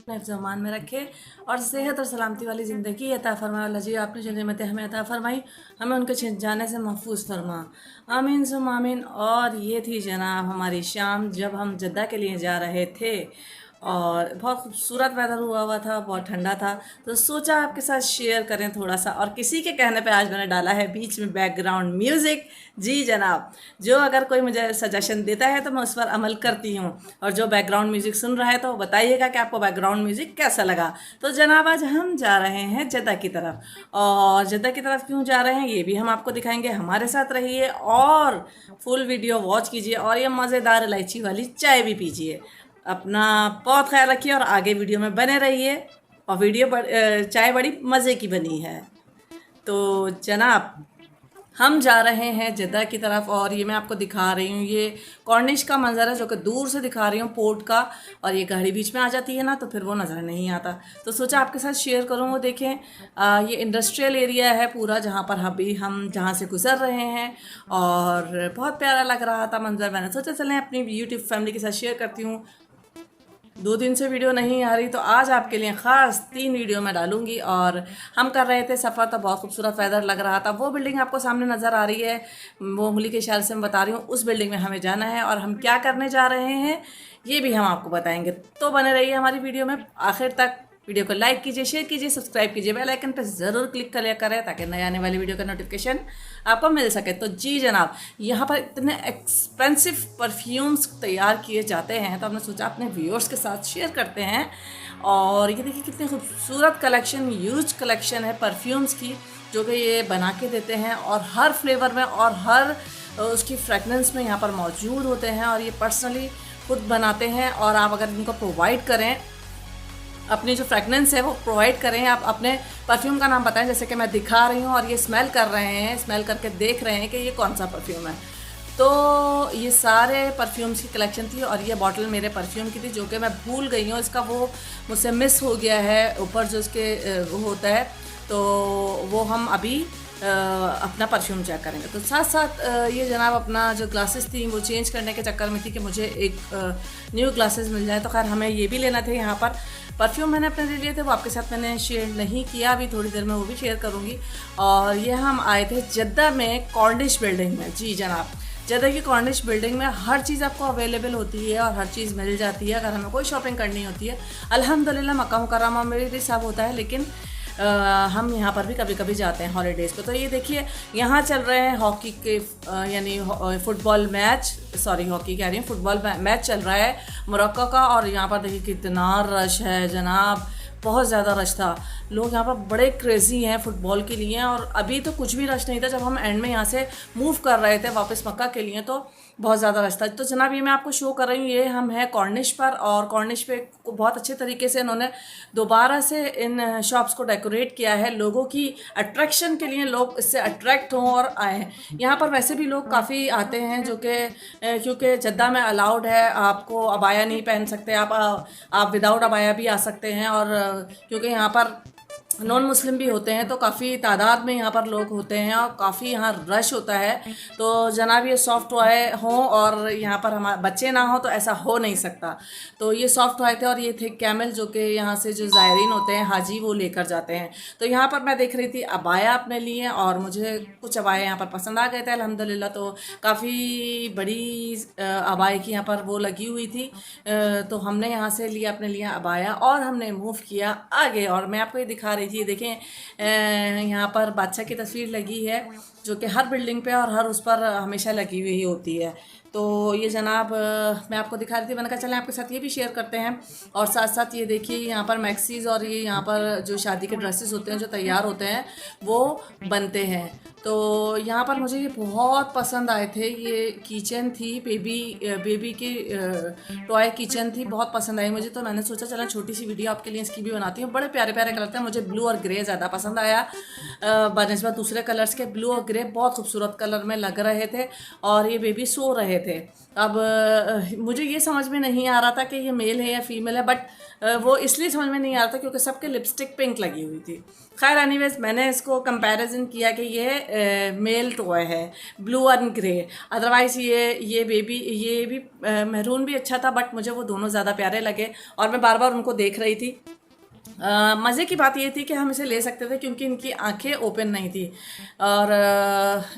ज़मान में रखे और सेहत और सलामती वाली ज़िंदगी अता फरमा। अल्लाह जी आपने जो नेमतें हमें अता फरमाई, हमें उनके छिन जाने से महफूज फरमा। आमीन सुम आमीन। और ये थी जनाब हमारी शाम जब हम जद्दा के लिए जा रहे थे और बहुत खूबसूरत वेदर हुआ हुआ था, बहुत ठंडा था, तो सोचा आपके साथ शेयर करें थोड़ा सा। और किसी के कहने पे आज मैंने डाला है बीच में बैकग्राउंड म्यूज़िक। जी जनाब, जो अगर कोई मुझे सजेशन देता है तो मैं उस पर अमल करती हूँ। और जो बैकग्राउंड म्यूज़िक सुन रहा है तो बताइएगा कि आपको बैकग्राउंड म्यूज़िक कैसा लगा। तो जनाब आज हम जा रहे हैं जद्दा की तरफ, और जद्दा की तरफ क्यों जा रहे हैं ये भी हम आपको दिखाएंगे। हमारे साथ रहिए और फुल वीडियो वॉच कीजिए और ये मज़ेदार इलायची वाली चाय भी पीजिए। अपना बहुत ख्याल रखिए और आगे वीडियो में बने रहिए। और चाय बड़ी मज़े की बनी है। तो जनाब हम जा रहे हैं जद्दा की तरफ और ये मैं आपको दिखा रही हूँ, ये कॉर्निश का मंजर है जो कि दूर से दिखा रही हूँ पोर्ट का। और ये गाड़ी बीच में आ जाती है ना तो फिर वो नज़र नहीं आता, तो सोचा आपके साथ शेयर करूँ। वो देखें, ये इंडस्ट्रियल एरिया है पूरा जहाँ पर अभी हम जहाँ से गुज़र रहे हैं और बहुत प्यारा लग रहा था मंजर। मैंने सोचा चलें अपनी यूट्यूब फैमिली के साथ शेयर करती हूँ। 2 दिन से वीडियो नहीं आ रही तो आज आपके लिए ख़ास 3 वीडियो मैं डालूंगी। और हम कर रहे थे सफ़र तो बहुत खूबसूरत वेदर लग रहा था। वो बिल्डिंग आपको सामने नज़र आ रही है, वो उंगली के इशारे से मैं बता रही हूँ, उस बिल्डिंग में हमें जाना है। और हम क्या करने जा रहे हैं ये भी हम आपको बताएंगे, तो बने रहिए हमारी वीडियो में आखिर तक। वीडियो को लाइक कीजिए, शेयर कीजिए, सब्सक्राइब कीजिए, बेल आइकन पर ज़रूर क्लिक कर लिया करें ताकि नए आने वाली वीडियो का नोटिफिकेशन आपको मिल सके। तो जी जनाब, यहाँ पर इतने एक्सपेंसिव परफ्यूम्स तैयार किए जाते हैं तो हमने सोचा अपने व्यूअर्स के साथ शेयर करते हैं। और ये देखिए कितनी खूबसूरत कलेक्शन, यूज कलेक्शन है परफ्यूम्स की, जो कि ये बना के देते हैं और हर फ्लेवर में और हर उसकी फ्रेगनेंस में यहाँ पर मौजूद होते हैं। और ये पर्सनली खुद बनाते हैं और आप अगर इनको प्रोवाइड करें, अपनी जो फ्रेगनेंस है वो प्रोवाइड करें, आप अपने परफ्यूम का नाम बताएं, जैसे कि मैं दिखा रही हूँ और ये स्मेल कर रहे हैं, स्मेल करके देख रहे हैं कि ये कौन सा परफ्यूम है। तो ये सारे परफ्यूम्स की कलेक्शन थी और ये बॉटल मेरे परफ्यूम की थी जो कि मैं भूल गई हूँ, इसका वो मुझसे मिस हो गया है ऊपर जो इसके वो होता है। तो वो हम अभी अपना परफ्यूम चेक करेंगे। तो साथ साथ ये जनाब अपना जो ग्लासेस थी वो चेंज करने के चक्कर में थी कि मुझे एक न्यू ग्लासेस मिल जाए। तो खैर हमें ये भी लेना थे। यहाँ पर परफ्यूम मैंने अपने लिए थे, वो आपके साथ मैंने शेयर नहीं किया, अभी थोड़ी देर में वो भी शेयर करूँगी। और ये हम आए थे जद्दा में कॉर्निश बिल्डिंग में। जी जनाब, जद्दा की कॉर्निश बिल्डिंग में हर चीज़ आपको अवेलेबल होती है और हर चीज़ मिल जाती है अगर हमें कोई शॉपिंग करनी होती है। अल्हम्दुलिल्लाह मक्का मुकर्रमा में भी सब होता है, लेकिन हम यहाँ पर भी कभी कभी जाते हैं हॉलीडेज़ पे। तो ये देखिए यहाँ चल रहे हैं हॉकी के यानी फुटबॉल मैच, सॉरी हॉकी कह रही हूँ, फुटबॉल मैच चल रहा है मोरक्को का। और यहाँ पर देखिए कितना रश है जनाब, बहुत ज़्यादा रश था। लोग यहाँ पर बड़े क्रेज़ी हैं फ़ुटबॉल के लिए। और अभी तो कुछ भी रश नहीं था, जब हम एंड में यहाँ से मूव कर रहे थे वापस मक्का के लिए तो बहुत ज़्यादा रश था। तो जनाब ये मैं आपको शो कर रही हूँ, ये हम हैं कॉर्निश पर। और कॉर्निश पे बहुत अच्छे तरीके से इन्होंने दोबारा से इन शॉप्स को डेकोरेट किया है लोगों की अट्रैक्शन के लिए, लोग इससे अट्रैक्ट हों और आए हैं। यहाँ पर वैसे भी लोग काफ़ी आते हैं जो कि क्योंकि जद्दा में अलाउड है, आपको अबाया नहीं पहन सकते, आप विदाउट अबाया भी आ सकते हैं। और क्योंकि यहाँ पर नॉन मुस्लिम भी होते हैं तो काफ़ी तादाद में यहाँ पर लोग होते हैं और काफ़ी यहाँ रश होता है। तो जनाब ये सॉफ्ट टॉय हों और यहाँ पर हमारे बच्चे ना हो तो ऐसा हो नहीं सकता। तो ये सॉफ्ट टॉय थे और ये थे कैमल जो कि यहाँ से जो ज़ायरीन होते हैं हाजी वो लेकर जाते हैं। तो यहाँ पर मैं देख रही थी अबाया अपने लिए और मुझे कुछ अबाया यहाँ पर पसंद आ गए थे अल्हम्दुलिल्लाह। तो काफ़ी बड़ी अबाया की यहाँ पर वो लगी हुई थी। तो हमने यहाँ से लिया अपने लिए अबाया और हमने मूव किया आगे। और मैं आपको ये दिखा रही थी, देखें यहाँ पर बादशाह की तस्वीर लगी है जो कि हर बिल्डिंग पे और हर उस पर हमेशा लगी हुई होती है। तो ये जनाब मैं आपको दिखा रही थी, मैंने कहा चलें आपके साथ ये भी शेयर करते हैं। और साथ साथ ये देखिए यहाँ पर मैक्सीज और ये यहाँ पर जो शादी के ड्रेसेस होते हैं जो तैयार होते हैं वो बनते हैं। तो यहाँ पर मुझे ये बहुत पसंद आए थे। ये किचन थी, बेबी की टॉय किचन थी, बहुत पसंद आई मुझे। तो मैंने सोचा चला छोटी सी वीडियो आपके लिए इसकी भी बनाती हूँ। बड़े प्यारे प्यारे कलर थे, मुझे ब्लू और ग्रे ज़्यादा पसंद आया बनस्बत दूसरे कलर्स के। ब्लू और ग्रे बहुत खूबसूरत कलर में लग रहे थे और ये बेबी सो रहे थे। अब मुझे ये समझ में नहीं आ रहा था कि ये मेल है या फीमेल है, बट वो इसलिए समझ में नहीं आ रहा था क्योंकि सबके लिपस्टिक पिंक लगी हुई थी। खैर एनीवेज मैंने इसको कंपैरिजन किया कि ये मेल टॉय है, ब्लू एंड ग्रे। अदरवाइज़ ये बेबी ये भी मैरून भी अच्छा था, बट मुझे वो दोनों ज़्यादा प्यारे लगे और मैं बार बार उनको देख रही थी। मज़े की बात ये थी कि हम इसे ले सकते थे क्योंकि इनकी आंखें ओपन नहीं थी। और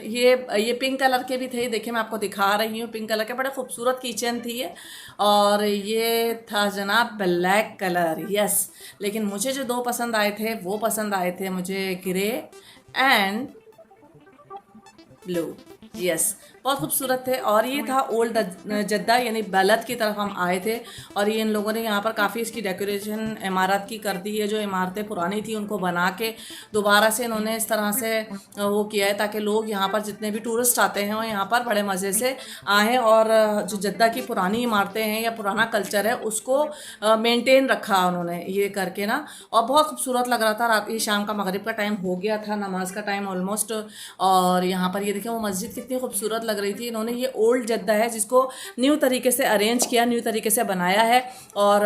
ये पिंक कलर के भी थे, देखिए मैं आपको दिखा रही हूँ, पिंक कलर के बड़े खूबसूरत किचन थी ये। और ये था जनाब ब्लैक कलर, यस। लेकिन मुझे जो दो पसंद आए थे वो पसंद आए थे मुझे ग्रे एंड ब्लू, यस, बहुत खूबसूरत थे। और ये था ओल्ड जद्दा यानी बलद की तरफ हम आए थे और ये इन लोगों ने यहाँ पर काफ़ी इसकी डेकोरेशन इमारत की कर दी है। जो इमारतें पुरानी थी उनको बना के दोबारा से इन्होंने इस तरह से वो किया है ताकि लोग यहाँ पर जितने भी टूरिस्ट आते हैं वो यहाँ पर बड़े मज़े से आएँ और जो जद्दा की पुरानी इमारतें हैं या पुराना कल्चर है उसको मेनटेन रखा उन्होंने ये करके ना। और बहुत खूबसूरत लग रहा था। रात ये शाम का मगरिब का टाइम हो गया था, नमाज का टाइम ऑलमोस्ट। और यहाँ पर ये देखिए वो मस्जिद कितनी खूबसूरत लग रही थी। इन्होंने ये ओल्ड जद्दा है जिसको न्यू तरीके से अरेंज किया, न्यू तरीके से बनाया है और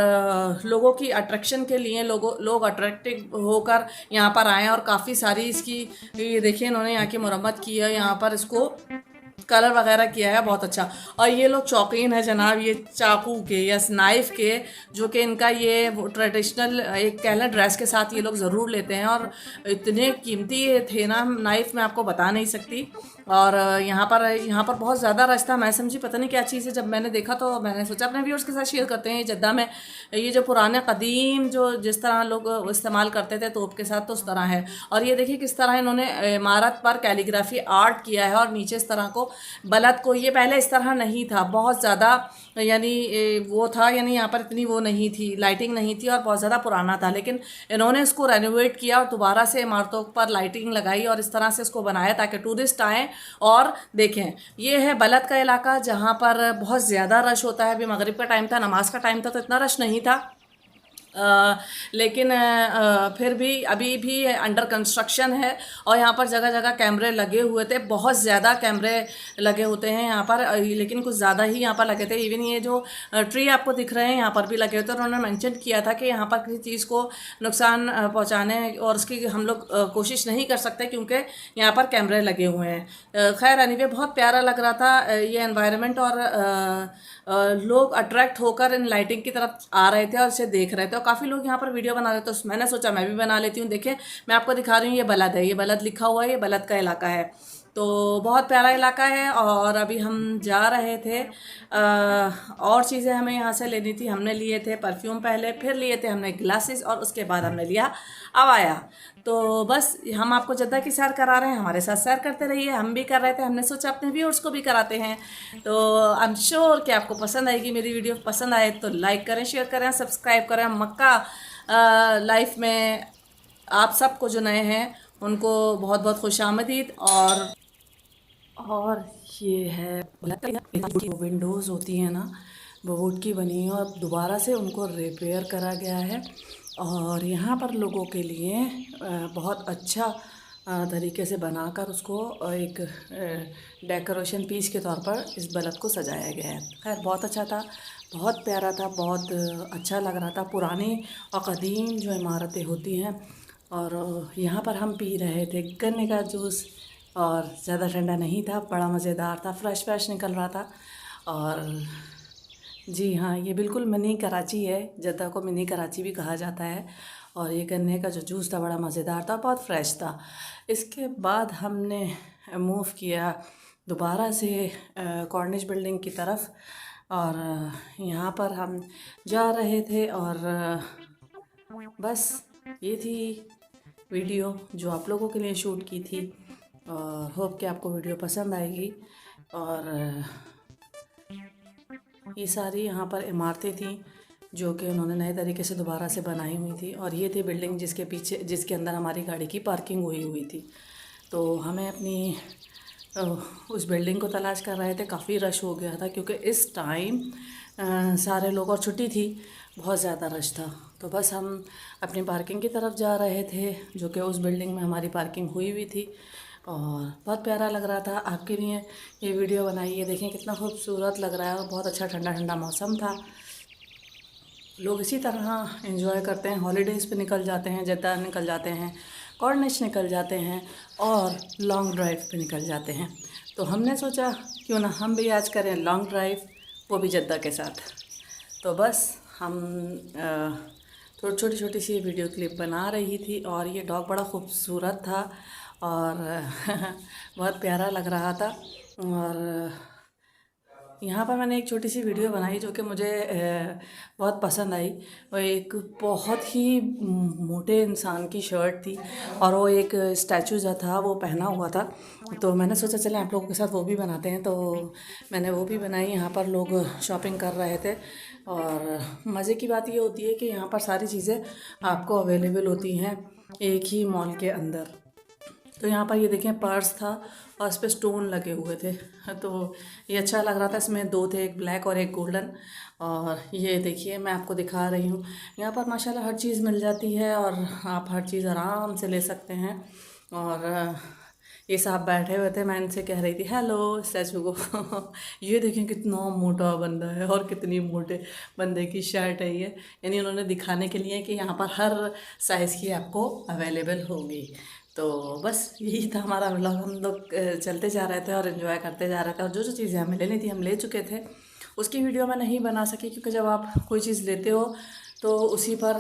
लोगों की अट्रैक्शन के लिए लोग अट्रैक्टिव होकर यहाँ पर आए और काफ़ी सारी इसकी ये देखिए इन्होंने यहाँ की मरम्मत की है, यहाँ पर इसको कलर वगैरह किया है बहुत अच्छा। और ये लोग शौकीन है जनाब ये चाकू के या नाइफ़ के, जो कि इनका ये वो ट्रेडिशनल एक कह लें ड्रेस के साथ ये लोग ज़रूर लेते हैं। और इतने कीमती ये थे ना नाइफ़, मैं आपको बता नहीं सकती। और यहाँ पर बहुत ज़्यादा रश था। मैं समझी पता नहीं क्या चीज़ है, जब मैंने देखा तो मैंने सोचा अपने व्यूअर्स के साथ शेयर करते हैं। जद्दा में ये जो पुराने कदीम जो जिस तरह लोग इस्तेमाल करते थे तोप के साथ, तो उस तरह है। और ये देखिए किस तरह इन्होंने इमारत पर कैलीग्राफी आर्ट किया है और नीचे इस तरह को बलद को, ये पहले इस तरह नहीं था, बहुत ज़्यादा यानी वो था, यानी यहाँ पर इतनी वो नहीं थी, लाइटिंग नहीं थी और बहुत ज़्यादा पुराना था। लेकिन इन्होंने इसको रेनोवेट किया और दोबारा से इमारतों पर लाइटिंग लगाई और इस तरह से इसको बनाया ताकि टूरिस्ट आएँ और देखें। ये है बलद का इलाका जहाँ पर बहुत ज़्यादा रश होता है। अभी मगरिब का टाइम था, नमाज का टाइम था, तो इतना रश नहीं था। लेकिन फिर भी अभी भी अंडर कंस्ट्रक्शन है और यहाँ पर जगह जगह कैमरे लगे हुए थे, बहुत ज़्यादा कैमरे लगे होते हैं यहाँ पर, लेकिन कुछ ज़्यादा ही यहाँ पर लगे थे। इवन ये जो ट्री आपको दिख रहे हैं यहाँ पर भी लगे होते हैं। उन्होंने मेंशन किया था कि यहाँ पर किसी चीज़ को नुकसान पहुँचाने और उसकी हम लोग कोशिश नहीं कर सकते क्योंकि यहाँ पर कैमरे लगे हुए हैं। खैर एनीवे बहुत प्यारा लग रहा था ये एनवायरनमेंट और लोग अट्रैक्ट होकर इन लाइटिंग की तरफ आ रहे थे और इसे देख रहे थे और काफ़ी लोग यहाँ पर वीडियो बना रहे थे। तो मैंने सोचा मैं भी बना लेती हूँ। देखिए मैं आपको दिखा रही हूँ, ये बलद है, ये बलद लिखा हुआ है, ये बलद का इलाका है। तो बहुत प्यारा इलाका है। और अभी हम जा रहे थे और चीज़ें हमें यहाँ से लेनी थी। हमने लिए थे परफ्यूम पहले, फिर लिए थे हमने ग्लासेस और उसके बाद हमने लिया अबाया। तो बस हम आपको जद्दा की सैर करा रहे हैं, हमारे साथ सैर करते रहिए। हम भी कर रहे थे, हमने सोचा अपने व्यूअर्स को भी कराते हैं। तो आई एम श्योर कि आपको पसंद आएगी मेरी वीडियो। पसंद आए तो लाइक करें, शेयर करें, सब्सक्राइब करें। मक्का लाइफ में आप सबको जो नए हैं उनको बहुत बहुत खुशामदीद। और ये है वो विंडोज़ होती हैं ना, वो वुड की बनी है और दोबारा से उनको रिपेयर करा गया है। और यहाँ पर लोगों के लिए बहुत अच्छा तरीके से बनाकर उसको एक डेकोरेशन पीस के तौर पर इस बलद को सजाया गया है। खैर बहुत अच्छा था, बहुत प्यारा था, बहुत अच्छा लग रहा था। पुरानी और क़दीम जो इमारतें होती हैं। और यहाँ पर हम पी रहे थे गन्ने का जूस और ज़्यादा ठंडा नहीं था, बड़ा मज़ेदार था, फ्रेश निकल रहा था। और जी हाँ, ये बिल्कुल मिनी कराची है, जद्दा को मिनी कराची भी कहा जाता है। और ये गन्ने का जो जूस था बड़ा मज़ेदार था, बहुत फ्रेश था। इसके बाद हमने मूव किया दोबारा से कॉर्निश बिल्डिंग की तरफ और यहाँ पर हम जा रहे थे। और बस ये थी वीडियो जो आप लोगों के लिए शूट की थी। और होप कि आपको वीडियो पसंद आएगी। और ये सारी यहाँ पर इमारतें थीं जो कि उन्होंने नए तरीके से दोबारा से बनाई हुई थी। और ये थी बिल्डिंग जिसके अंदर हमारी गाड़ी की पार्किंग हुई थी। तो हमें अपनी उस बिल्डिंग को तलाश कर रहे थे, काफ़ी रश हो गया था क्योंकि इस टाइम सारे लोग और छुट्टी थी, बहुत ज़्यादा रश था। तो बस हम अपनी पार्किंग की तरफ जा रहे थे जो कि उस बिल्डिंग में हमारी पार्किंग हुई थी। और बहुत प्यारा लग रहा था। आपके लिए ये वीडियो बनाई है। देखें कितना खूबसूरत लग रहा है और बहुत अच्छा ठंडा ठंडा मौसम था। लोग इसी तरह एंजॉय करते हैं, हॉलीडेज़ पे निकल जाते हैं, जद्दा निकल जाते हैं, कॉर्निश निकल जाते हैं और लॉन्ग ड्राइव पे निकल जाते हैं। तो हमने सोचा क्यों ना हम भी आज करें लॉन्ग ड्राइव, वो भी जद्दा के साथ। तो बस हम थोड़ी छोटी छोटी सी वीडियो क्लिप बना रही थी और ये डॉग बड़ा खूबसूरत था और बहुत प्यारा लग रहा था। और यहाँ पर मैंने एक छोटी सी वीडियो बनाई जो कि मुझे बहुत पसंद आई। वो एक बहुत ही मोटे इंसान की शर्ट थी और वो एक स्टैचू जो था वो पहना हुआ था। तो मैंने सोचा चलें आप लोगों के साथ वो भी बनाते हैं। तो मैंने वो भी बनाई। यहाँ पर लोग शॉपिंग कर रहे थे और मज़े की बात ये होती है कि यहाँ पर सारी चीज़ें आपको अवेलेबल होती हैं एक ही मॉल के अंदर। तो यहाँ पर ये देखें पर्स था और इस पर स्टोन लगे हुए थे। तो ये अच्छा लग रहा था। इसमें दो थे, एक ब्लैक और एक गोल्डन। और ये देखिए मैं आपको दिखा रही हूँ। यहाँ पर माशाल्लाह हर चीज़ मिल जाती है और आप हर चीज़ आराम से ले सकते हैं। और ये साहब बैठे हुए थे, मैं इनसे कह रही थी हेलो स्टैचू को। ये देखें कितना मोटा बंदा है और कितनी मोटे बंदे की शर्ट है ये। यानी उन्होंने दिखाने के लिए कि यहाँ पर हर साइज़ की आपको अवेलेबल होगी। तो बस यही था हमारा व्लॉग। हम लोग चलते जा रहे थे और इन्जॉय करते जा रहे थे और जो जो चीज़ें हमें लेनी थी हम ले चुके थे। उसकी वीडियो मैं नहीं बना सकी क्योंकि जब आप कोई चीज़ लेते हो तो उसी पर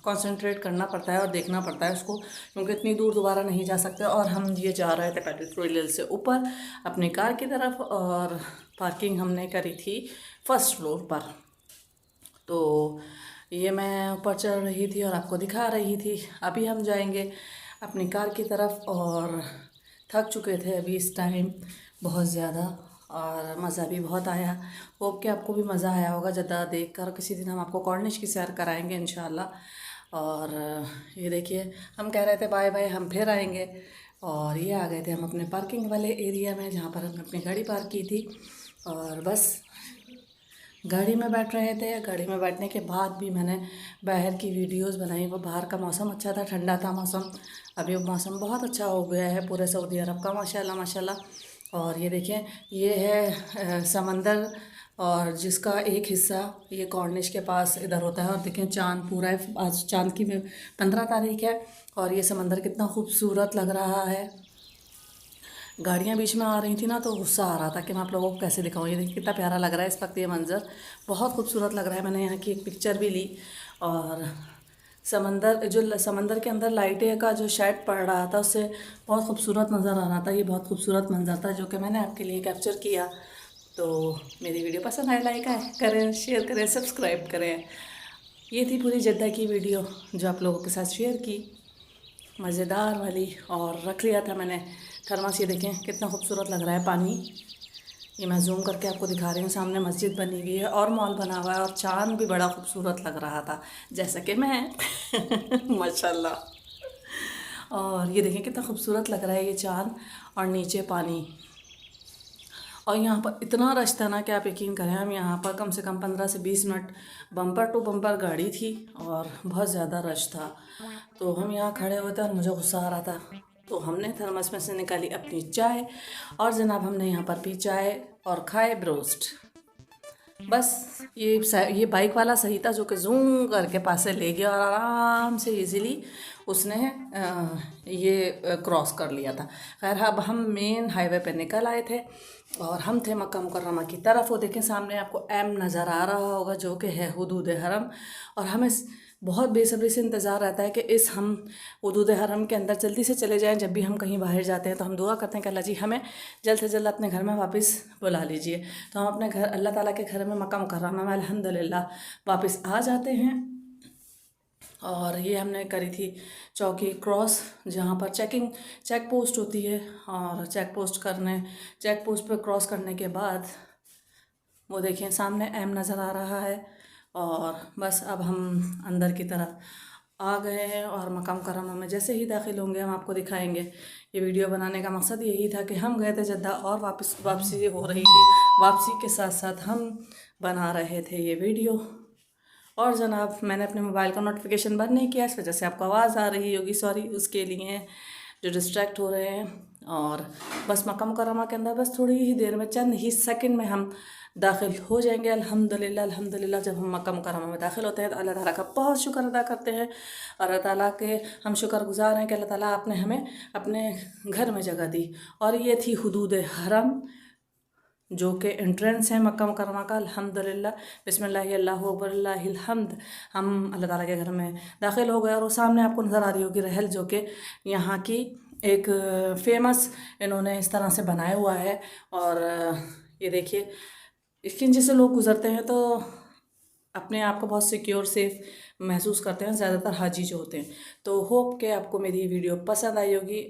कंसंट्रेट करना पड़ता है और देखना पड़ता है उसको, क्योंकि इतनी दूर दोबारा नहीं जा सकते। और हम ये जा रहे थे पेट्रोल हिल से ऊपर अपनी कार की तरफ और पार्किंग हमने करी थी फर्स्ट फ्लोर पर। तो ये मैं ऊपर चढ़ रही थी और आपको दिखा रही थी। अभी हम जाएंगे अपनी कार की तरफ और थक चुके थे अभी इस टाइम बहुत ज़्यादा और मज़ा भी बहुत आया। होप कि आपको भी मज़ा आया होगा जद्दा देख कर। किसी दिन हम आपको कॉर्निश की सैर कराएंगे इंशाल्लाह। और ये देखिए हम कह रहे थे बाय बाय, हम फिर आएंगे। और ये आ गए थे हम अपने पार्किंग वाले एरिया में जहाँ पर हमने अपनी गाड़ी पार्क की थी। और बस गाड़ी में बैठ रहे थे। गाड़ी में बैठने के बाद भी मैंने बाहर की वीडियोस बनाई। वो बाहर का मौसम अच्छा था, ठंडा था मौसम। अभी मौसम बहुत अच्छा हो गया है पूरे सऊदी अरब का, माशाल्लाह माशाल्लाह। और ये देखें ये है समंदर और जिसका एक हिस्सा ये कॉर्निश के पास इधर होता है। और देखें चाँद पूरा है, आज चाँद की 15 तारीख है और ये समंदर कितना खूबसूरत लग रहा है। गाड़ियाँ बीच में आ रही थी ना तो गुस्सा आ रहा था कि मैं आप लोगों को कैसे दिखाऊँ। ये देखिए कितना प्यारा लग रहा है इस वक्त, ये मंज़र बहुत खूबसूरत लग रहा है। मैंने यहाँ की एक पिक्चर भी ली और समंदर के अंदर लाइटें का जो शेड पड़ रहा था उससे बहुत खूबसूरत नज़र आ रहा था। ये बहुत खूबसूरत मंज़र था जो कि मैंने आपके लिए कैप्चर किया। तो मेरी वीडियो पसंद आए लाइक करें, शेयर करें, सब्सक्राइब करें। ये थी पूरी जद्दा की वीडियो जो आप लोगों के साथ शेयर की, मज़ेदार वाली। और रख लिया था मैंने थर्मस। ये देखें कितना खूबसूरत लग रहा है पानी। ये मैं जूम करके आपको दिखा रही हूँ। सामने मस्जिद बनी हुई है और मॉल बना हुआ है और चाँद भी बड़ा खूबसूरत लग रहा था जैसा कि मैं माशाल्लाह। और ये देखें कितना खूबसूरत लग रहा है ये चाँद और नीचे पानी। और यहाँ पर इतना रश था ना कि आप यकीन करें, हम यहाँ पर कम से कम 15 से 20 मिनट बम्पर टू बम्पर गाड़ी थी और बहुत ज़्यादा रश था। तो हम यहाँ खड़े हुए थे और मुझे गुस्सा आ रहा था। तो हमने थर्मस में से निकाली अपनी चाय और जनाब हमने यहाँ पर पी चाय और खाए ब्रोस्ट। बस ये बाइक वाला सही था जो कि जूम करके पास से ले गया और आराम से इजीली उसने ये क्रॉस कर लिया था। खैर अब हम मेन हाईवे पे निकल आए थे और हम थे मक्का मुकर्रमा की तरफ। वो देखें सामने आपको एम नज़र आ रहा होगा जो कि है हुदूद हरम। और हमें बहुत बेसब्री से इंतज़ार रहता है कि इस हम हुदूद हरम के अंदर जल्दी से चले जाएं। जब भी हम कहीं बाहर जाते हैं तो हम दुआ करते हैं कि अल्लाह जी हमें जल्द से जल्द अपने घर में वापस बुला लीजिए। तो हम अपने घर अल्लाह ताला के घर में मक्का मुकर्रमा में अल्हम्दुलिल्लाह वापस आ जाते हैं। और ये हमने करी थी चौकी क्रॉस जहाँ पर चेक पोस्ट होती है। और चेक पोस्ट पर क्रॉस करने के बाद वो देखें सामने एम नज़र आ रहा है। और बस अब हम अंदर की तरफ आ गए हैं और मक्का मुकर्रमा में जैसे ही दाखिल होंगे हम आपको दिखाएंगे। ये वीडियो बनाने का मकसद यही था कि हम गए थे जद्दा और वापसी हो रही थी। वापसी के साथ साथ हम बना रहे थे ये वीडियो। और जनाब मैंने अपने मोबाइल का नोटिफिकेशन बंद नहीं किया, इस वजह से आपको आवाज़ आ रही होगी, सॉरी उसके लिए जो डिस्ट्रैक्ट हो रहे हैं। और बस मक्का मुकर्रमा के अंदर बस थोड़ी ही देर में, चंद ही सेकंड में हम दाखिल हो जाएंगे। अल्हम्दुलिल्लाह अल्हम्दुलिल्लाह। जब हम मक्का मुकर्रमा में दाखिल होते हैं तो अल्लाह ताला का बहुत शुक्र अदा करते हैं, और अल्लाह ताला के हम शुक्रगुजार हैं कि अल्लाह ताला आपने हमें अपने घर में जगह दी। और ये थी हुदूद हरम, जो कि एंट्रेंस है मक्का मुकर्रमा का। अल्हम्दुलिल्लाह, बिस्मिल्लाह अल्लाहु अकबर लिल्लाहिल हम्द। हम अल्लाह ताला के घर में दाखिल हो गए, और वो सामने आपको नज़र आ रही होगी रहल, जो कि यहाँ की एक फेमस इन्होंने इस तरह से बनाया हुआ है। और ये देखिए, इसके नीचे से लोग गुजरते हैं तो अपने आप को बहुत सिक्योर सेफ महसूस करते हैं, ज़्यादातर हाजी जो होते हैं। तो होप कि आपको मेरी ये वीडियो पसंद आई होगी।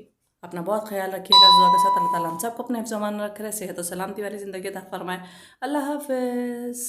अपना बहुत ख्याल रखिएगा, दुआ के साथ अल्लाह ताला हम सबको अपने ज़मान में रखे रहे, सेहत और सलामती वाली ज़िंदगी अता फरमाए। अल्लाह हाफ़िज़।